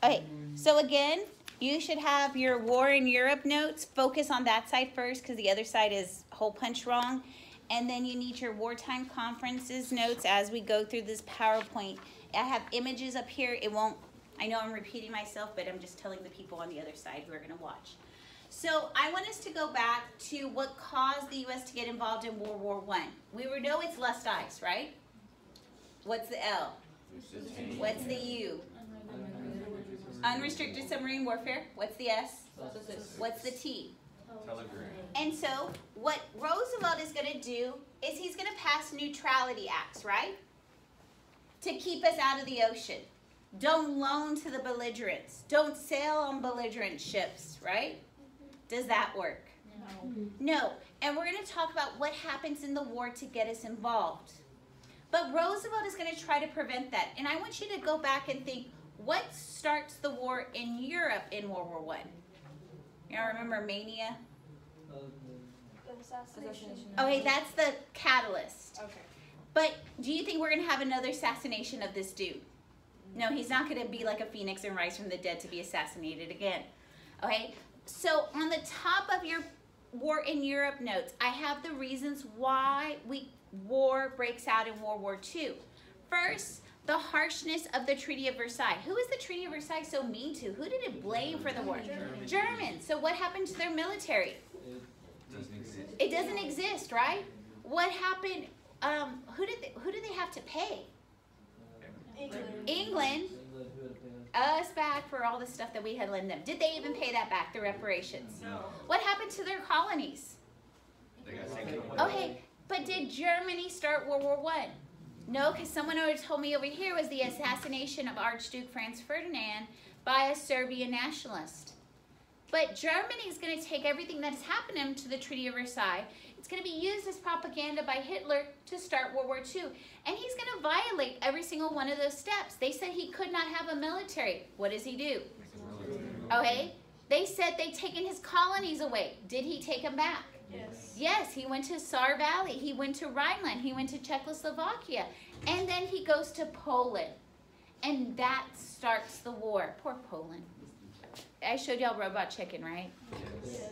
Okay, so again, you should have your War in Europe notes. Focus on that side first because the other side is hole punch wrong. And then you need your wartime conferences notes as we go through this PowerPoint. I have images up here. It won't, I know I'm repeating myself, but I'm just telling the people on the other side who are going to watch. So I want us to go back to what caused the U.S. to get involved in World War I. We know it's lust ice, right? What's the L? What's the U? Unrestricted submarine warfare. What's the S? What's the T? Telegram. And so what Roosevelt is going to do is he's going to pass neutrality acts, right? To keep us out of the ocean. Don't loan to the belligerents. Don't sail on belligerent ships, right? Does that work? No. No. And we're going to talk about what happens in the war to get us involved. But Roosevelt is going to try to prevent that. And I want you to go back and think, what starts the war in Europe in World War I? You all remember Mania? Assassination. Okay, that's the catalyst. Okay. But do you think we're going to have another assassination of this dude? No, he's not going to be like a phoenix and rise from the dead to be assassinated again. Okay, so on the top of your War in Europe notes, I have the reasons why war breaks out in World War II. First, the harshness of the Treaty of Versailles. Who is the Treaty of Versailles so mean to? Who did it blame for the war? Germans. So what happened to their military? It doesn't exist, right? What happened? Who did they have to pay? England. Us back for all the stuff that we had lent them. Did they even pay that back, the reparations? No. What happened to their colonies? They got taken away. Okay, but did Germany start World War I? No, because someone already told me over here was the assassination of Archduke Franz Ferdinand by a Serbian nationalist. But Germany is going to take everything that has happened to the Treaty of Versailles. It's going to be used as propaganda by Hitler to start World War II. And he's going to violate every single one of those steps. They said he could not have a military. What does he do? Okay. They said they'd taken his colonies away. Did he take them back? Yes. Yes, he went to Saar Valley. He went to Rhineland. He went to Czechoslovakia. And then he goes to Poland. And that starts the war. Poor Poland. I showed y'all Robot Chicken, right? Yes.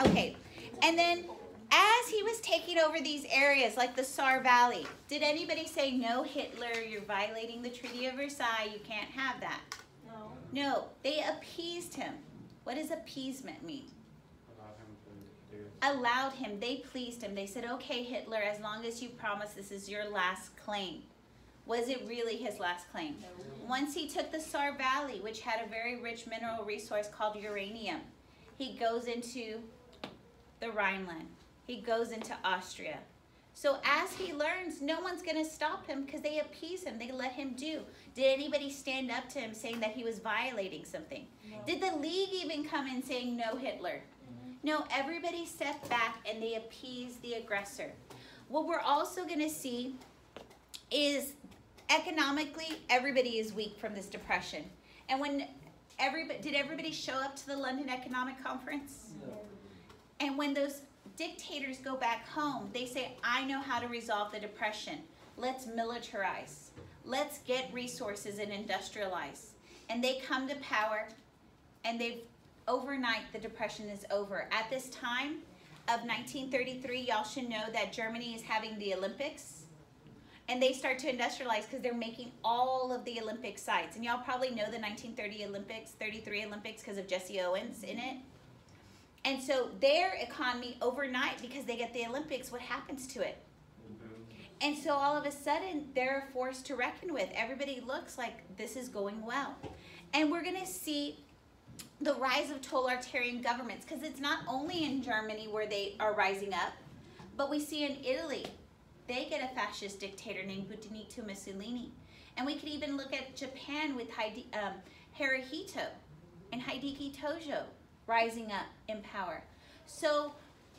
Okay. And then as he was taking over these areas like the Saar Valley, did anybody say, no, Hitler, you're violating the Treaty of Versailles, you can't have that? No. No, they appeased him. What does appeasement mean? Allowed him. They pleased him. They said, okay, Hitler, as long as you promise this is your last claim. Was it really his last claim? No. Once he took the Saar Valley, which had a very rich mineral resource called uranium, he goes into the Rhineland. He goes into Austria. So as he learns, no one's going to stop him because they appease him. They let him do. Did anybody stand up to him saying that he was violating something? No. Did the League even come in saying, no, Hitler? No, everybody stepped back and they appeased the aggressor. What we're also going to see is economically, everybody is weak from this depression. And did everybody show up to the London Economic Conference? No. And when those dictators go back home, they say, I know how to resolve the depression. Let's militarize. Let's get resources and industrialize. And they come to power, and overnight, the depression is over. At this time of 1933, y'all should know that Germany is having the Olympics. And they start to industrialize because they're making all of the Olympic sites. And y'all probably know the 1930 Olympics, 33 Olympics because of Jesse Owens in it. And so their economy overnight, because they get the Olympics, what happens to it? And so all of a sudden, they're a force to reckon with. Everybody looks like this is going well. And we're going to see the rise of totalitarian governments, because it's not only in Germany where they are rising up, but we see in Italy, they get a fascist dictator named Benito Mussolini. And we could even look at Japan with Hirohito and Hideki Tojo rising up in power. So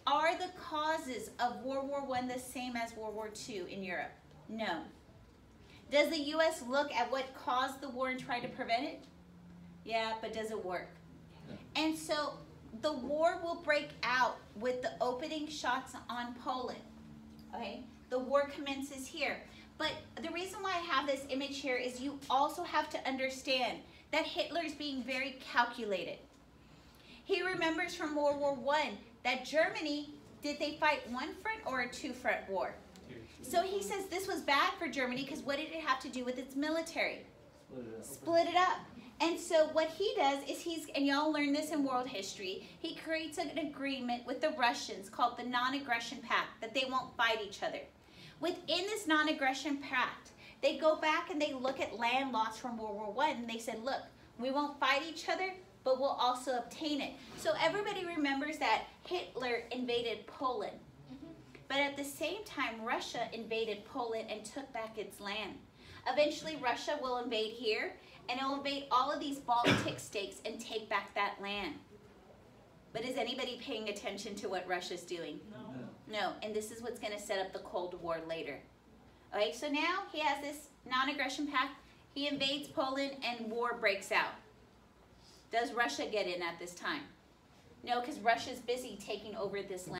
are the causes of World War I the same as World War II in Europe? No. Does the U.S. look at what caused the war and try to prevent it? Yeah, but does it work? And so the war will break out with the opening shots on Poland. Okay, the war commences here. But the reason why I have this image here is you also have to understand that Hitler's being very calculated. He remembers from World War I that Germany, did they fight one front or a two-front war? So he says this was bad for Germany because what did it have to do with its military? Split it up. And so what he does is and y'all learned this in world history, he creates an agreement with the Russians called the Non-Aggression Pact, that they won't fight each other. Within this Non-Aggression Pact, they go back and they look at land loss from World War I, and they said, look, we won't fight each other, but we'll also obtain it. So everybody remembers that Hitler invaded Poland. But at the same time, Russia invaded Poland and took back its land. Eventually, Russia will invade here, and it will invade all of these Baltic states and take back that land. But is anybody paying attention to what Russia's doing? No. No, and this is what's going to set up the Cold War later. Okay, so now he has this non-aggression pact. He invades Poland, and war breaks out. Does Russia get in at this time? No, because Russia's busy taking over this land.